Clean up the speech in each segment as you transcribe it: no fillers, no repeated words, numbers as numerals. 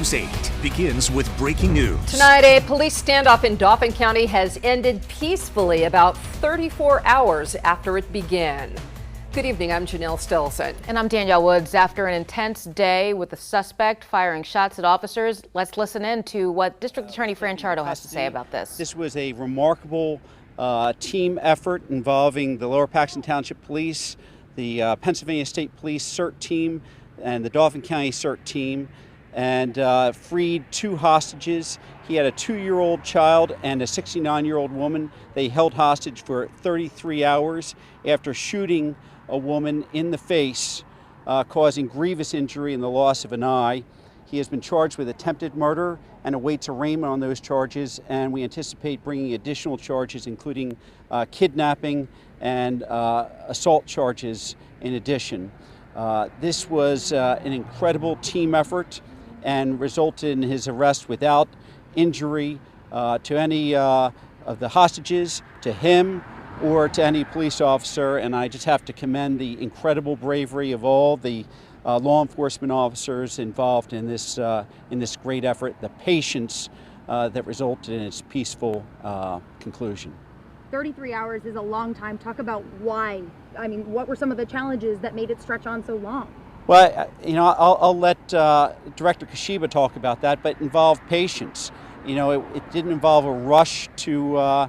News 8 begins with breaking news. Tonight, a police standoff in Dauphin County has ended peacefully about 34 hours after it began. Good evening, I'm Janelle Stilson. And I'm Danielle Woods. After an intense day with the suspect firing shots at officers, let's listen in to what District Attorney Fran Ciardo has to say about this. This was a remarkable team effort involving the Lower Paxton Township Police, the Pennsylvania State Police CERT team, and the Dauphin County CERT team, and freed 2 hostages. He had a 2-year-old child and a 69-year-old woman. They held hostage for 33 hours after shooting a woman in the face, causing grievous injury and the loss of an eye. He has been charged with attempted murder and awaits arraignment on those charges, and we anticipate bringing additional charges, including kidnapping and assault charges in addition. This was an incredible team effort and resulted in his arrest without injury to any of the hostages, to him, or to any police officer. And I just have to commend the incredible bravery of all the law enforcement officers involved in this great effort, the patience that resulted in its peaceful conclusion. 33 hours is a long time. Talk about why. I mean, what were some of the challenges that made it stretch on so long? Well, I'll let Director Kashiba talk about that, but it involved patience. It didn't involve a rush to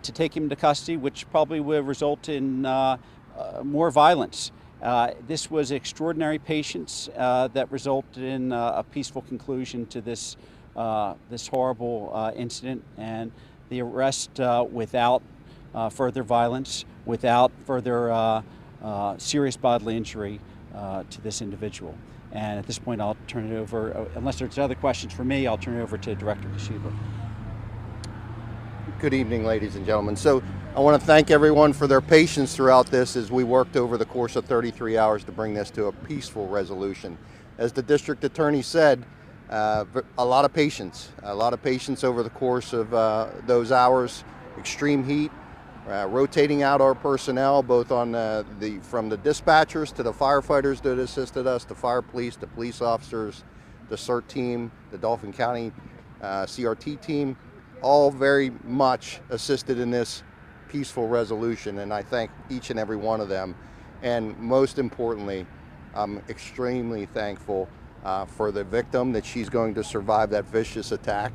take him to custody, which probably would result in more violence. This was extraordinary patience that resulted in a peaceful conclusion to this horrible incident, and the arrest without further violence, without further serious bodily injury to this individual. And at this point, I'll turn it over, unless there's other questions for me, I'll turn it over to Director Kashiba. Good evening, ladies and gentlemen. So I want to thank everyone for their patience throughout this as we worked over the course of 33 hours to bring this to a peaceful resolution. As the district attorney said, a lot of patience over the course of those hours, extreme heat, rotating out our personnel, both on from the dispatchers to the firefighters that assisted us, the fire police, the police officers, the CERT team, the Dauphin County CRT team, all very much assisted in this peaceful resolution, and I thank each and every one of them. And most importantly, I'm extremely thankful for the victim, that she's going to survive that vicious attack,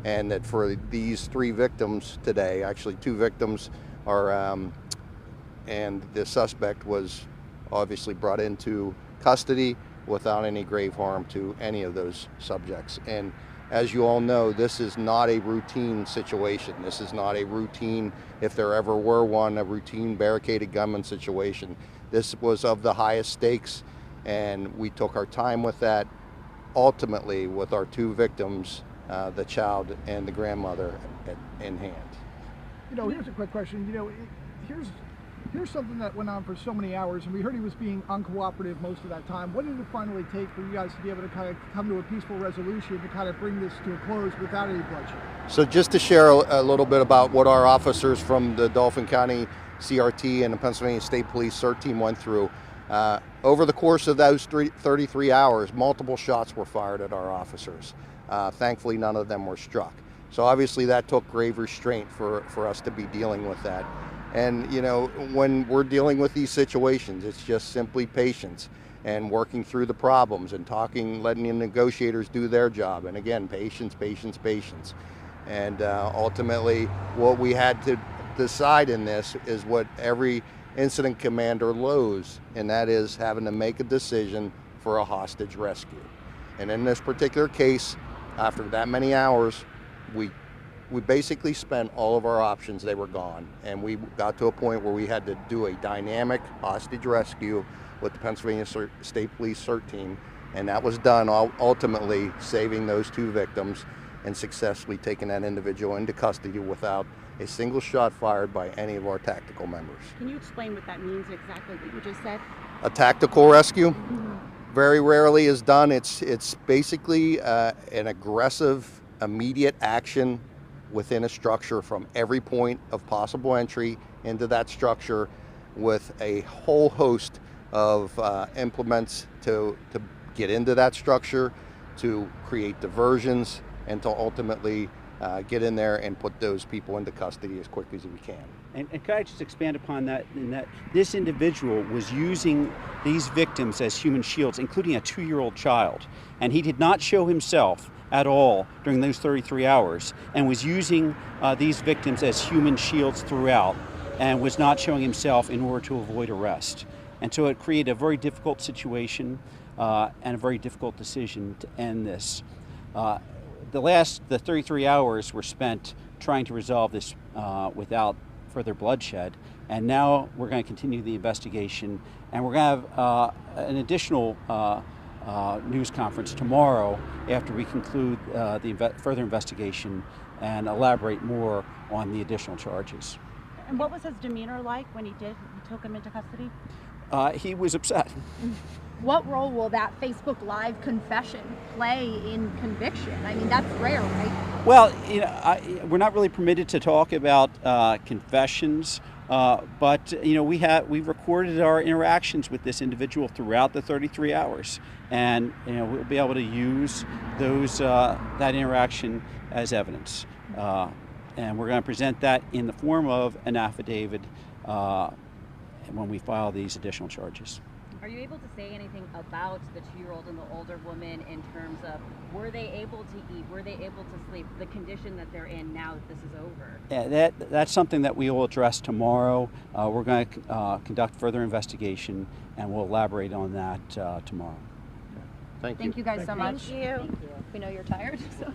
and that for these 3 victims today, actually 2 victims are, and the suspect was obviously brought into custody without any grave harm to any of those subjects. And as you all know, this is not a routine situation. This is not a routine, if there ever were one, a routine barricaded gunman situation. This was of the highest stakes, and we took our time with that, ultimately with our 2 victims, the child and the grandmother in hand. Here's a quick question. Here's something that went on for so many hours, and we heard he was being uncooperative most of that time. What did it finally take for you guys to be able to kind of come to a peaceful resolution to kind of bring this to a close without any bloodshed? So just to share a little bit about what our officers from the Dauphin County CRT and the Pennsylvania State Police CERT team went through, over the course of those 33 hours, multiple shots were fired at our officers. Thankfully, none of them were struck. So obviously that took grave restraint for us to be dealing with that. And when we're dealing with these situations, it's just simply patience and working through the problems and talking, letting the negotiators do their job. And again, patience, patience, patience. And ultimately, what we had to decide in this is what every incident commander loathes, and that is having to make a decision for a hostage rescue. And in this particular case, after that many hours, we basically spent all of our options. They were gone, and we got to a point where we had to do a dynamic hostage rescue with the Pennsylvania State Police CERT team, and that was done, ultimately saving those 2 victims and successfully taking that individual into custody without a single shot fired by any of our tactical members. Can you explain what that means exactly, what you just said? A tactical rescue very rarely is done. It's basically an aggressive, immediate action within a structure from every point of possible entry into that structure, with a whole host of implements to get into that structure, to create diversions and to ultimately get in there and put those people into custody as quickly as we can. And could I just expand upon that, in that this individual was using these victims as human shields, including a 2-year-old child. And he did not show himself at all during those 33 hours and was using these victims as human shields throughout and was not showing himself in order to avoid arrest. And so it created a very difficult situation and a very difficult decision to end this. The 33 hours were spent trying to resolve this without further bloodshed, and now we're going to continue the investigation, and we're going to have an additional news conference tomorrow after we conclude the further investigation and elaborate more on the additional charges. And what was his demeanor like when he took him into custody? He was upset. What role will that Facebook Live confession play in conviction? I mean, that's rare, right? Well, we're not really permitted to talk about confessions, but we've recorded our interactions with this individual throughout the 33 hours, and we'll be able to use that interaction as evidence, and we're going to present that in the form of an affidavit when we file these additional charges. Are you able to say anything about the 2-year-old and the older woman in terms of were they able to eat, were they able to sleep, the condition that they're in now that this is over? Yeah, that's something that we will address tomorrow. We're going to conduct further investigation, and we'll elaborate on that tomorrow. Thank you. Thank you guys so much. Thank you. We know you're tired, so.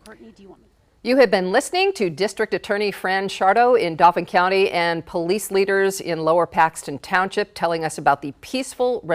Courtney, do you want me? You have been listening to District Attorney Fran Sciardo in Dauphin County and police leaders in Lower Paxton Township telling us about the peaceful